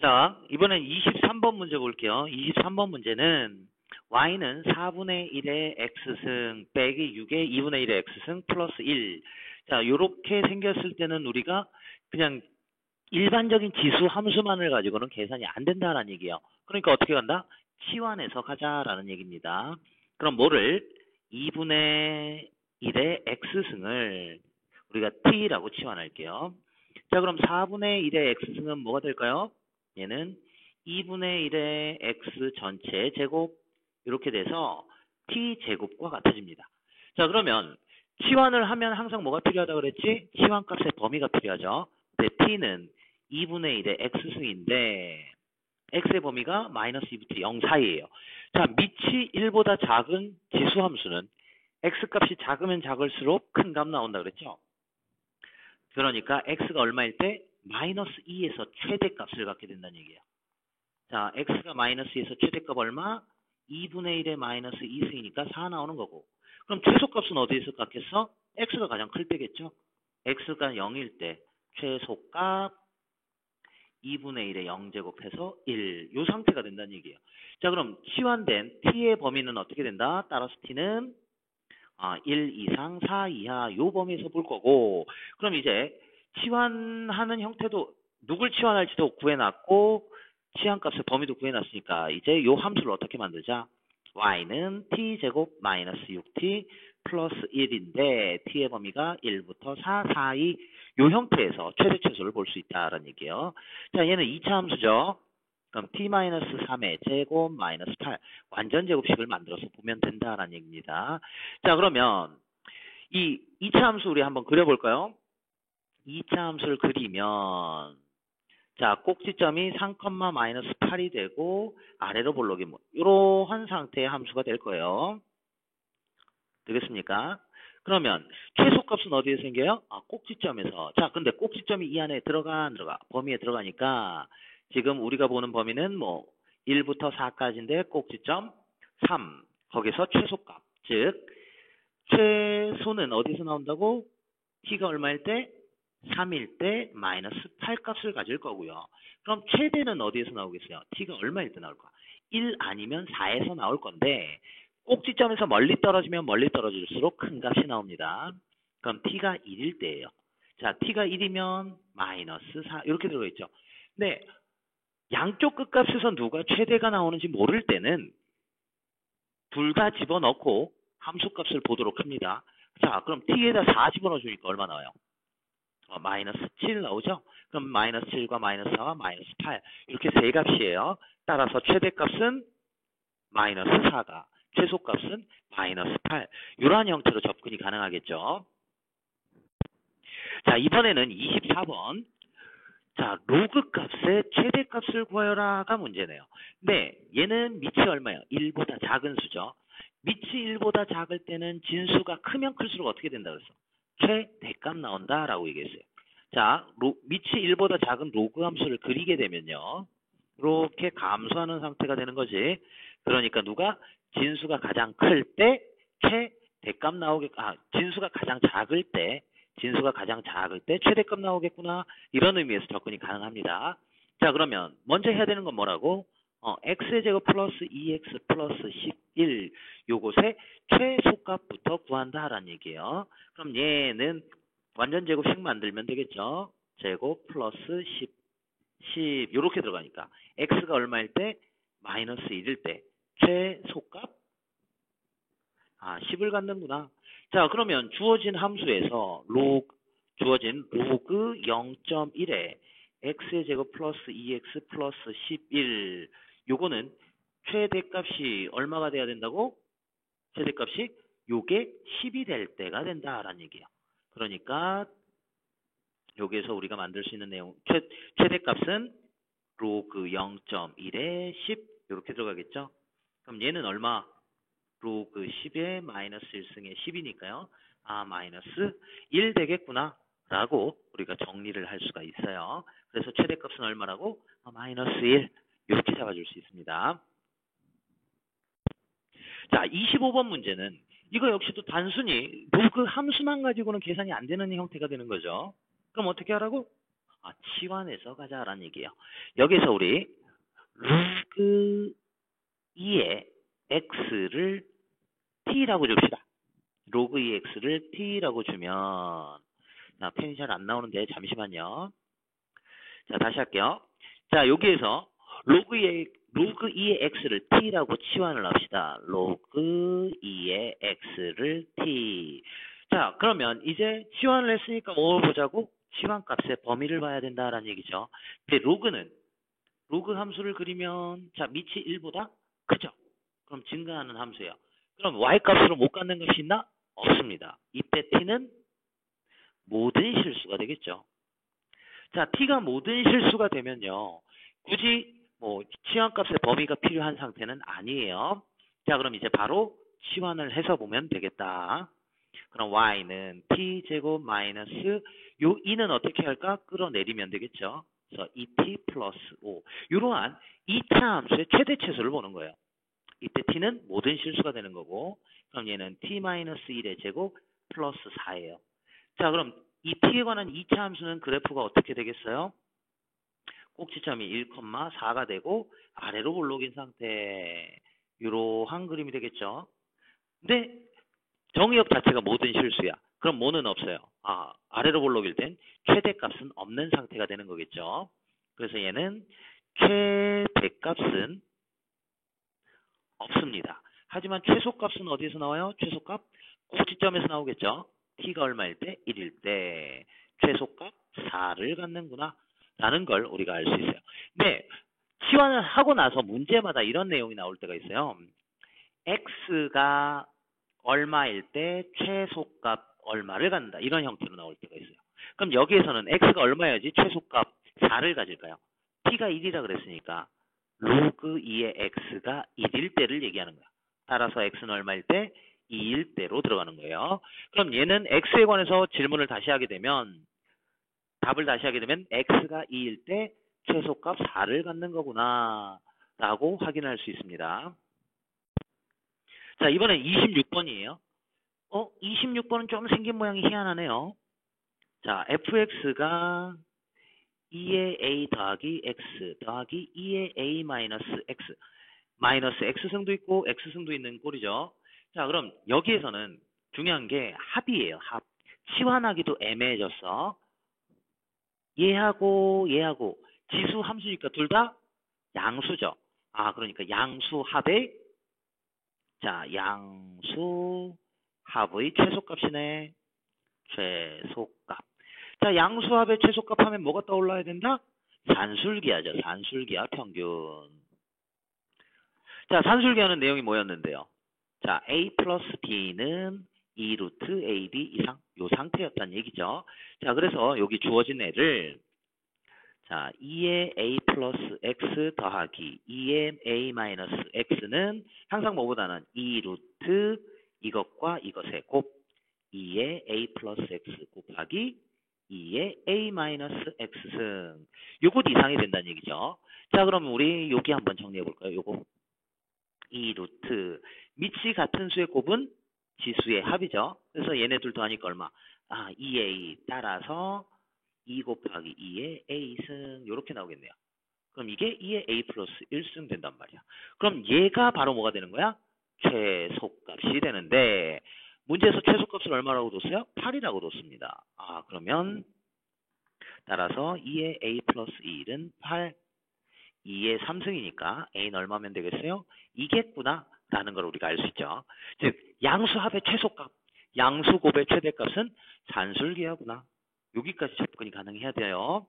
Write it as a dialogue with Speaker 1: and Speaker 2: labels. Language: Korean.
Speaker 1: 자, 이번엔 23번 문제 볼게요. 23번 문제는 y는 4분의 1의 x승 빼기 6의 2분의 1의 x승 플러스 1. 자, 요렇게 생겼을 때는 우리가 그냥 일반적인 지수 함수만을 가지고는 계산이 안 된다라는 얘기예요. 그러니까 어떻게 간다? 치환해서 가자라는 얘기입니다. 그럼 뭐를 2분의 1의 x승을 우리가 t라고 치환할게요. 자, 그럼 4분의 1의 x승은 뭐가 될까요? 얘는 2분의 1의 x 전체 제곱 이렇게 돼서 t 제곱과 같아집니다. 자, 그러면 치환을 하면 항상 뭐가 필요하다 그랬지? 치환값의 범위가 필요하죠. 근데 t는 2분의 1의 x승인데 x의 범위가 마이너스 2부터 0 사이예요. 자, 밑이 1보다 작은 지수함수는 x값이 작으면 작을수록 큰 값 나온다 그랬죠? 그러니까 x가 얼마일 때? 마이너스 2에서 최대값을 갖게 된다는 얘기예요. 자, x가 마이너스 2에서 최대값 얼마? 2분의 1의 마이너스 2승이니까 4 나오는 거고. 그럼 최소값은 어디에서 갖겠어? x가 가장 클 때겠죠? x가 0일 때 최소값 2분의 1의 0제곱해서 1. 이 상태가 된다는 얘기예요. 자, 그럼 치환된 t의 범위는 어떻게 된다? 따라서 t는 1 이상 4 이하 요 범위에서 볼 거고, 그럼 이제 치환하는 형태도 누굴 치환할지도 구해놨고 치환값의 범위도 구해놨으니까 이제 요 함수를 어떻게 만들자? y는 t제곱 마이너스 6t 플러스 1인데 t의 범위가 1부터 4 사이 요 형태에서 최대 최소를 볼 수 있다라는 얘기예요. 자, 얘는 2차 함수죠. 그럼 t-3의 제곱 마이너스 8 완전 제곱식을 만들어서 보면 된다라는 얘기입니다. 자, 그러면 이 2차 함수 우리 한번 그려볼까요? 2차 함수를 그리면 자, 꼭지점이 3, 마이너스 8이 되고 아래로 볼록이 이러한 상태의 함수가 될 거예요. 되겠습니까? 그러면 최소값은 어디에 생겨요? 꼭지점에서. 자, 근데 꼭지점이 이 안에 들어가 범위에 들어가니까 지금 우리가 보는 범위는 뭐 1부터 4까지인데 꼭지점 3 거기서 최소값 즉 최소는 어디서 나온다고? t가 얼마일 때? 3일 때 마이너스 8 값을 가질 거고요. 그럼 최대는 어디에서 나오겠어요? t가 얼마일 때 나올까? 1 아니면 4에서 나올 건데 꼭지점에서 멀리 떨어지면 멀리 떨어질수록 큰 값이 나옵니다. 그럼 t가 1일 때예요. 자, t가 1이면 마이너스 4 이렇게 들어가 있죠. 근데 양쪽 끝값에서 누가 최대가 나오는지 모를 때는 둘 다 집어넣고 함수값을 보도록 합니다. 자, 그럼 t에다 4 집어넣어주니까 얼마 나와요? 마이너스 7 나오죠? 그럼 마이너스 7과 마이너스 4와 마이너스 8 이렇게 세 값이에요. 따라서 최대값은 마이너스 4가 최소값은 마이너스 8 이러한 형태로 접근이 가능하겠죠. 자, 이번에는 24번 자, 로그 값의 최대값을 구하여라가 문제네요. 근데 얘는 밑이 얼마예요? 1보다 작은 수죠. 밑이 1보다 작을 때는 진수가 크면 클수록 어떻게 된다 그랬어? 최대값 나온다라고 얘기했어요. 자, 밑이 1보다 작은 로그 함수를 그리게 되면요. 이렇게 감소하는 상태가 되는 거지. 그러니까 누가 진수가 가장 클 때 최대값 진수가 가장 작을 때 최대값 나오겠구나. 이런 의미에서 접근이 가능합니다. 자, 그러면 먼저 해야 되는 건 뭐라고? x의 제곱 플러스 2x 플러스 11 요것의 최소값부터 구한다라는 얘기예요. 그럼 얘는 완전 제곱식 만들면 되겠죠. 제곱 플러스 10 요렇게 들어가니까 x가 얼마일 때? 마이너스 1일 때 최소값 10을 갖는구나. 자, 그러면 주어진 함수에서 주어진 로그 0.1에 x의 제곱 플러스 2x 플러스 11 요거는 최대값이 얼마가 돼야 된다고? 최대값이 요게 10이 될 때가 된다라는 얘기예요. 그러니까 여기에서 우리가 만들 수 있는 내용 최대값은 로그 0.1에 10 이렇게 들어가겠죠. 그럼 얘는 얼마? 로그 10에 마이너스 1승에 10이니까요. 마이너스 1 되겠구나 라고 우리가 정리를 할 수가 있어요. 그래서 최대값은 얼마라고? 마이너스 1 이렇게 잡아줄 수 있습니다. 자, 25번 문제는 이거 역시도 단순히 로그 함수만 가지고는 계산이 안 되는 형태가 되는 거죠. 그럼 어떻게 하라고? 치환해서 가자라는 얘기예요. 여기서 우리 로그 2의 x를 t라고 줍시다. 로그 2의 x를 t라고 주면 펜이 잘 안 나오는데 잠시만요. 자, 다시 할게요. 자, 여기에서 로그 2의 x를 t라고 치환을 합시다. 로그 2의 x를 t. 자, 그러면 이제 치환을 했으니까 뭘 보자고? 치환값의 범위를 봐야 된다라는 얘기죠. 근데 로그 함수를 그리면 자, 밑이 1보다 크죠? 그럼 증가하는 함수예요. 그럼 y값으로 못 갖는 것이 있나? 없습니다. 이때 t는 모든 실수가 되겠죠. 자, t가 모든 실수가 되면요. 굳이 치환값의 범위가 필요한 상태는 아니에요. 자, 그럼 이제 바로 치환을 해서 보면 되겠다. 그럼 y는 t제곱 마이너스 요 2는 어떻게 할까? 끌어내리면 되겠죠. 그래서 2t 플러스 5. 이러한 2차 함수의 최대 최소를 보는 거예요. 이때 t는 모든 실수가 되는 거고, 그럼 얘는 t 마이너스 1의 제곱 플러스 4예요. 자, 그럼 이 t에 관한 2차 함수는 그래프가 어떻게 되겠어요? 꼭지점이 1,4가 되고 아래로 볼록인 상태. 이러한 그림이 되겠죠. 근데 정의역 자체가 모든 실수야. 그럼 뭐는 없어요. 아래로 볼록일 땐 최대값은 없는 상태가 되는 거겠죠. 그래서 얘는 최대값은 없습니다. 하지만 최소값은 어디에서 나와요? 최소값 꼭지점에서 나오겠죠. t가 얼마일 때? 1일 때 최소값 4를 갖는구나 라는 걸 우리가 알 수 있어요. 근데 치환을 하고 나서 문제마다 이런 내용이 나올 때가 있어요. x가 얼마일 때 최소값 얼마를 갖는다. 이런 형태로 나올 때가 있어요. 그럼 여기에서는 x가 얼마여야지 최소값 4를 가질까요? t가 1이라 그랬으니까 로그 2의 x가 1일 때를 얘기하는 거야. 따라서 x는 얼마일 때? 2일 때로 들어가는 거예요. 그럼 얘는 x에 관해서 질문을 다시 하게 되면 답을 다시 하게 되면 x가 2일 때 최소값 4를 갖는 거구나 라고 확인할 수 있습니다. 자, 이번엔 26번이에요. 26번은 좀 생긴 모양이 희한하네요. 자, fx가 2의 a 더하기 x 더하기 2의 a 마이너스 x 마이너스 x승도 있고 x승도 있는 꼴이죠. 자, 그럼 여기에서는 중요한 게 합이에요. 합. 치환하기도 애매해졌어. 얘하고 지수 함수니까 둘 다 양수죠. 그러니까 양수합의 양수합의 최소값이네. 최소값. 자, 양수합의 최소값 하면 뭐가 떠올라야 된다? 산술기하죠. 산술기하 평균. 자, 산술기하는 내용이 뭐였는데요? 자, a 플러스 b는 2루트 ab 이상 요 상태였다는 얘기죠. 자, 그래서 여기 주어진 애를 자, 2의 a 플러스 x 더하기 2의 a 마이너스 x는 항상 뭐보다는 2루트 이것과 이것의 곱 2의 a 플러스 x 곱하기 2의 a 마이너스 x승 요것 이상이 된다는 얘기죠. 자, 그럼 우리 여기 한번 정리해 볼까요? 요거 2루트 밑이 같은 수의 곱은 지수의 합이죠. 그래서 얘네 둘 더하니까 얼마? 2a 따라서 2 곱하기 2의 a승 이렇게 나오겠네요. 그럼 이게 2의 a 플러스 1승 된단 말이야. 그럼 얘가 바로 뭐가 되는 거야? 최소값이 되는데 문제에서 최소값을 얼마라고 뒀어요? 8이라고 뒀습니다. 그러면 따라서 2의 a 플러스 1은 8 2의 3승이니까 a는 얼마면 되겠어요? 2겠구나 라는 걸 우리가 알 수 있죠. 즉 양수합의 최소값, 양수곱의 최대값은 산술기하구나. 여기까지 접근이 가능해야 돼요.